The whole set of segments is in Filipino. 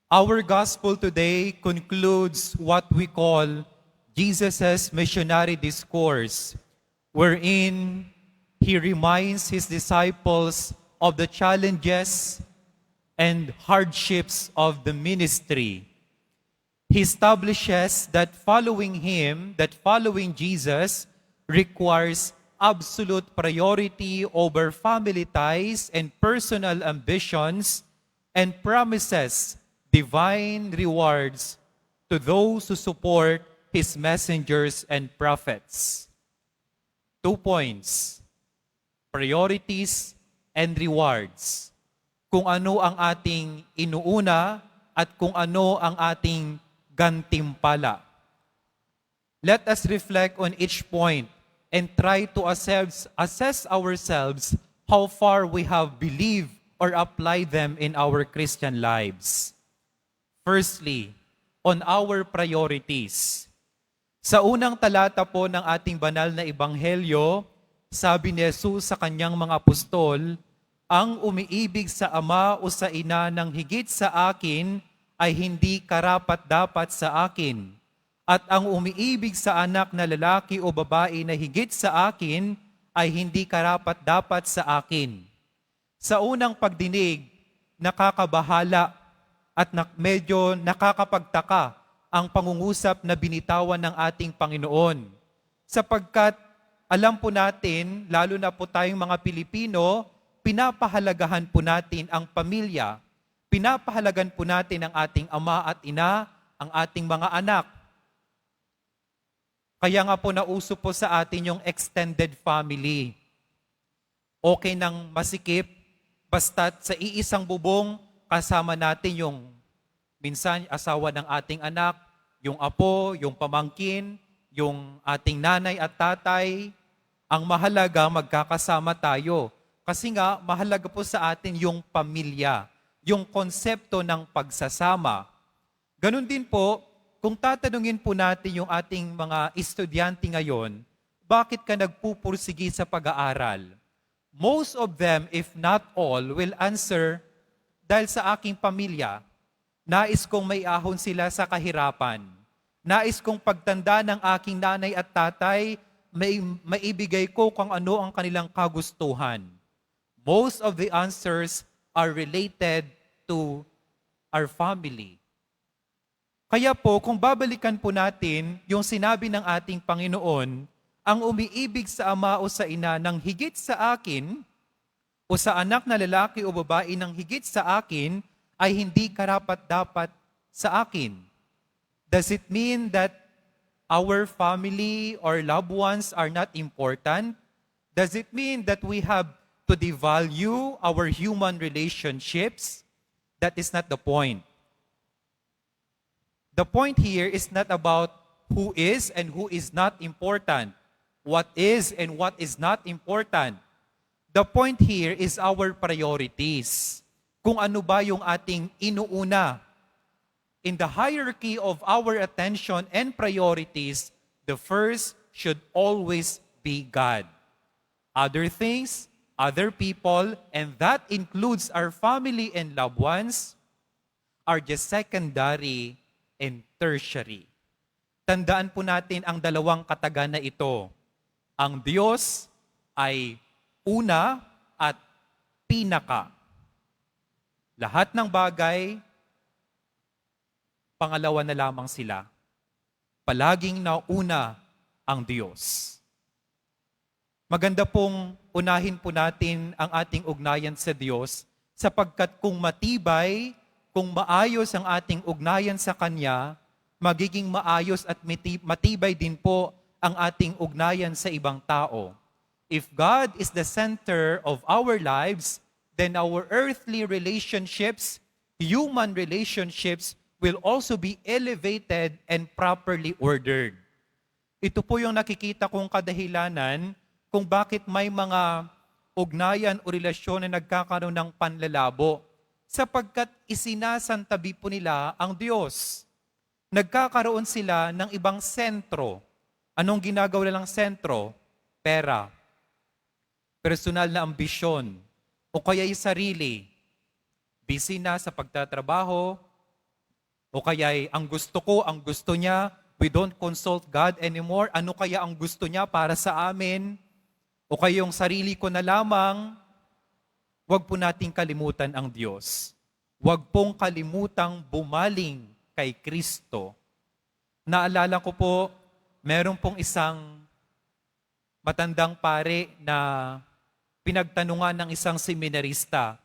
Our gospel today concludes what we call Jesus' missionary discourse, wherein he reminds his disciples of the challenges and hardships of the ministry. He establishes that following Jesus, requires absolute priority over family ties and personal ambitions, and promises divine rewards to those who support his messengers and prophets. 2 points: priorities and rewards. Kung ano ang ating inuuna at kung ano ang ating gantimpala. Let us reflect on each point and try to assess ourselves how far we have believed or applied them in our Christian lives. Firstly, on our priorities. Sa unang talata po ng ating banal na ebanghelyo, sabi ni Jesus sa kanyang mga apostol, ang umiibig sa ama o sa ina ng higit sa akin ay hindi karapat-dapat sa akin. At ang umiibig sa anak na lalaki o babae na higit sa akin ay hindi karapat-dapat sa akin. Sa unang pagdinig, nakakabahala at medyo nakakapagtaka ang pangungusap na binitawan ng ating Panginoon. Sapagkat alam po natin, lalo na po tayong mga Pilipino, pinapahalagahan po natin ang pamilya. Pinapahalagahan po natin ang ating ama at ina, ang ating mga anak. Kaya nga po nauso po sa atin yung extended family. Okay nang masikip, basta't sa iisang bubong, kasama natin yung minsan asawa ng ating anak, yung apo, yung pamangkin, yung ating nanay at tatay. Ang mahalaga, magkakasama tayo. Kasi nga, mahalaga po sa atin yung pamilya, yung konsepto ng pagsasama. Ganon din po, kung tatanungin po natin yung ating mga estudyante ngayon, bakit ka nagpupursigi sa pag-aaral? Most of them, if not all, will answer, dahil sa aking pamilya, nais kong may ahon sila sa kahirapan. Nais kong pagtanda ng aking nanay at tatay, maibigay ko kung ano ang kanilang kagustuhan. Most of the answers are related to our family. Kaya po, kung babalikan po natin yung sinabi ng ating Panginoon, ang umiibig sa ama o sa ina ng higit sa akin, o sa anak na lalaki o babae ng higit sa akin, ay hindi karapat-dapat sa akin. Does it mean that our family or loved ones are not important? Does it mean that we have to devalue our human relationships? That is not the point. The point here is not about who is and who is not important, what is and what is not important. The point here is our priorities. Kung ano ba yung ating inuuna. In the hierarchy of our attention and priorities, the first should always be God. Other things, other people, and that includes our family and loved ones, are just secondary and tertiary. Tandaan po natin ang dalawang katagan na ito. Ang Diyos ay una at pinaka. Lahat ng bagay, pangalawa na lamang sila. Palaging nauna ang Diyos. Maganda pong unahin po natin ang ating ugnayan sa Diyos sapagkat kung matibay, kung maayos ang ating ugnayan sa Kanya, magiging maayos at matibay din po ang ating ugnayan sa ibang tao. If God is the center of our lives, then our earthly relationships, human relationships, will also be elevated and properly ordered. Ito po yung nakikita kong kadahilanan kung bakit may mga ugnayan o relasyon na nagkakaroon ng panlalabo sapagkat isinasantabi po nila ang Diyos. Nagkakaroon sila ng ibang sentro. Anong ginagawa nilang sentro? Pera, personal na ambisyon, o kaya yung sarili. Busy na sa pagtatrabaho, O kaya ang gusto ko, ang gusto niya, we don't consult God anymore. Ano kaya ang gusto niya para sa amin? O kaya yung sarili ko na lamang, huwag po nating kalimutan ang Diyos. Huwag pong kalimutang bumaling kay Kristo. Naalala ko po, meron pong isang matandang pare na pinagtanungan ng isang seminarista,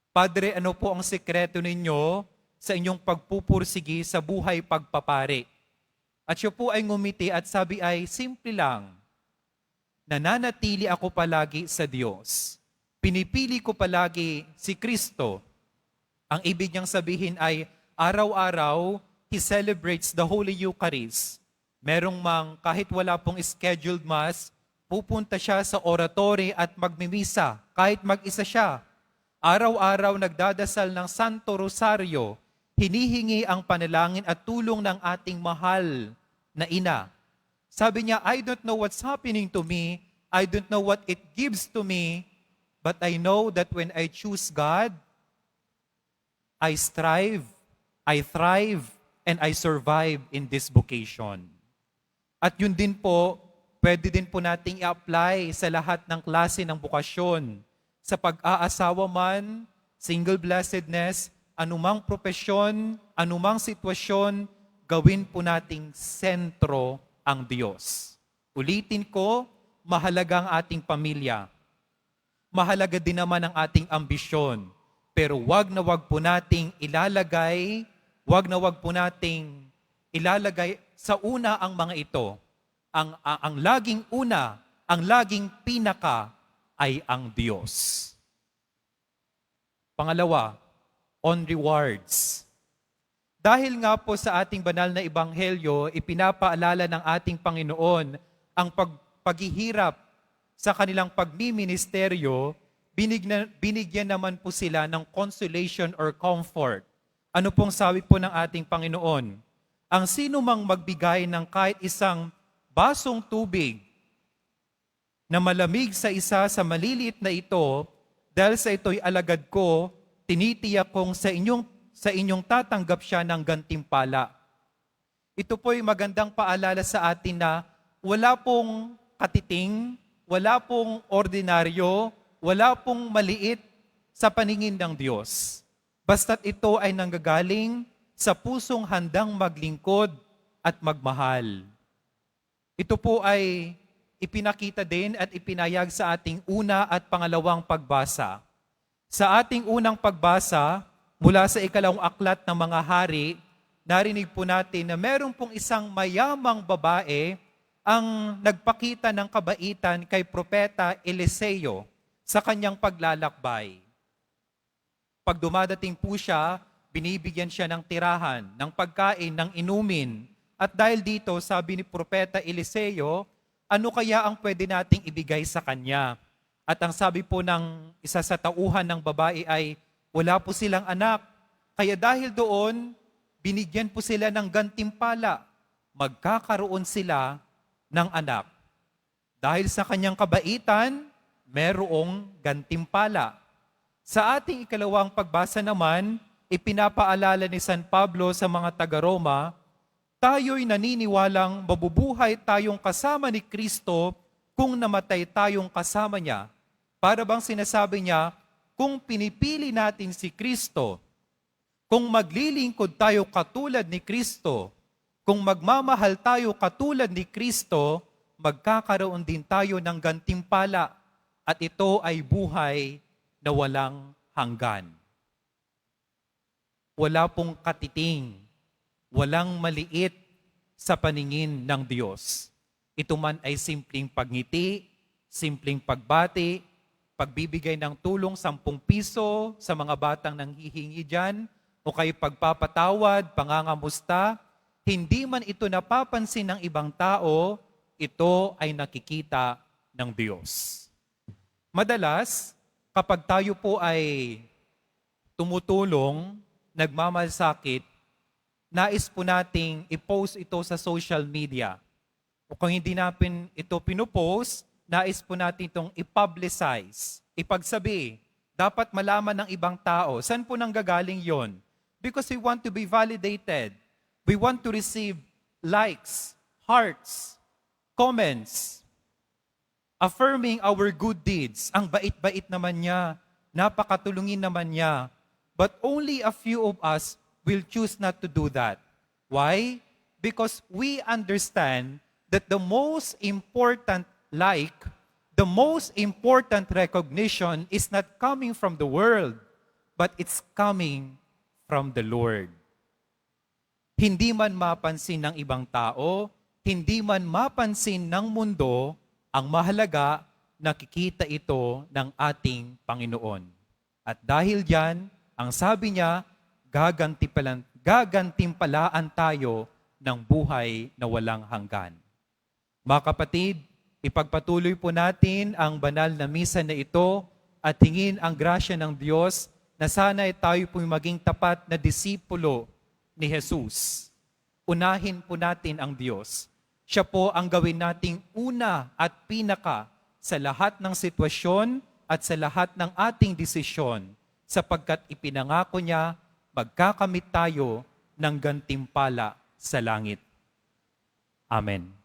Padre, ano po ang sekreto ninyo sa inyong pagpupursigi sa buhay pagpapare? At siya po ay ngumiti at sabi ay, simple lang, nananatili ako palagi sa Diyos. Pinipili ko palagi si Kristo. Ang ibig niyang sabihin ay, araw-araw, He celebrates the Holy Eucharist. Merong mang kahit wala pong scheduled mass, pupunta siya sa oratory at magmimisa, kahit mag-isa siya. Araw-araw nagdadasal ng Santo Rosario, hinihingi ang panalangin at tulong ng ating mahal na ina. Sabi niya, I don't know what's happening to me, I don't know what it gives to me, but I know that when I choose God, I strive, I thrive, and I survive in this vocation. At yun din po, pwede din po nating i-apply sa lahat ng klase ng bukasyon. Sa pag-aasawa man, single blessedness, anumang propesyon, anumang sitwasyon, gawin po nating sentro ang Diyos. Ulitin ko, mahalaga ang ating pamilya. Mahalaga din naman ang ating ambisyon. Pero wag na wag po nating ilalagay sa una ang mga ito. Ang laging una, ang laging pinaka ay ang Diyos. Pangalawa, on rewards. Dahil nga po sa ating banal na ebanghelyo, ipinapaalala ng ating Panginoon ang paghihirap sa kanilang pagmiministeryo, binigyan naman po sila ng consolation or comfort. Ano pong sabi po ng ating Panginoon? Ang sino mang magbigay ng kahit isang basong tubig na malamig sa isa sa maliliit na ito, dahil sa ito'y alagad ko, tinitiyak kong sa inyong tatanggap siya ng gantimpala. Ito po'y magandang paalala sa atin na wala pong katiting, wala pong ordinaryo, wala pong maliit sa paningin ng Diyos. Basta't ito ay nanggagaling sa pusong handang maglingkod at magmahal. Ito po ay ipinakita din at ipinayag sa ating una at pangalawang pagbasa. Sa ating unang pagbasa, mula sa ikalawang aklat ng mga hari, narinig po natin na meron pong isang mayamang babae ang nagpakita ng kabaitan kay Propeta Eliseo sa kanyang paglalakbay. Pag dumadating po siya, binibigyan siya ng tirahan, ng pagkain, ng inumin. At dahil dito, sabi ni Propeta Eliseo, ano kaya ang pwede nating ibigay sa kanya? At ang sabi po ng isa sa tauhan ng babae ay, wala po silang anak. Kaya dahil doon, binigyan po sila ng gantimpala. Magkakaroon sila ng anak. Dahil sa kanyang kabaitan, merong gantimpala. Sa ating ikalawang pagbasa naman, ipinapaalala ni San Pablo sa mga taga-Roma, tayo'y naniniwalang mabubuhay tayong kasama ni Kristo kung namatay tayong kasama niya. Para bang sinasabi niya, kung pinipili natin si Kristo, kung maglilingkod tayo katulad ni Kristo, kung magmamahal tayo katulad ni Kristo, magkakaroon din tayo ng gantimpala at ito ay buhay na walang hanggan. Wala pong katiting, walang maliit sa paningin ng Diyos. Ito man ay simpleng pagngiti, simpleng pagbati, pagbibigay ng tulong 10 piso sa mga batang nanghihingi dyan, o kay pagpapatawad, pangangamusta, hindi man ito napapansin ng ibang tao, ito ay nakikita ng Diyos. Madalas, kapag tayo po ay tumutulong, nagmamalasakit, nais po nating i-post ito sa social media. O kung hindi natin ito pinupost, nais po natin itong i-publicize, ipagsabi. Dapat malaman ng ibang tao. Saan po nanggagaling yon? Because we want to be validated. We want to receive likes, hearts, comments, affirming our good deeds. Ang bait-bait naman niya, napakatulungin naman niya. But only a few of us will choose not to do that. Why? Because we understand that the most important like, the most important recognition is not coming from the world, but it's coming from the Lord. Hindi man mapansin ng ibang tao, hindi man mapansin ng mundo, ang mahalaga, nakikita ito ng ating Panginoon. At dahil diyan, ang sabi niya, gagantimpalaan tayo ng buhay na walang hanggan. Mga kapatid, ipagpatuloy po natin ang banal na misa na ito at hingin ang grasya ng Diyos na sana tayo po maging tapat na disipulo ni Jesus. Unahin po natin ang Diyos. Siya po ang gawin nating una at pinaka sa lahat ng sitwasyon at sa lahat ng ating desisyon sapagkat ipinangako niya magkakamit tayo ng gantimpala sa langit. Amen.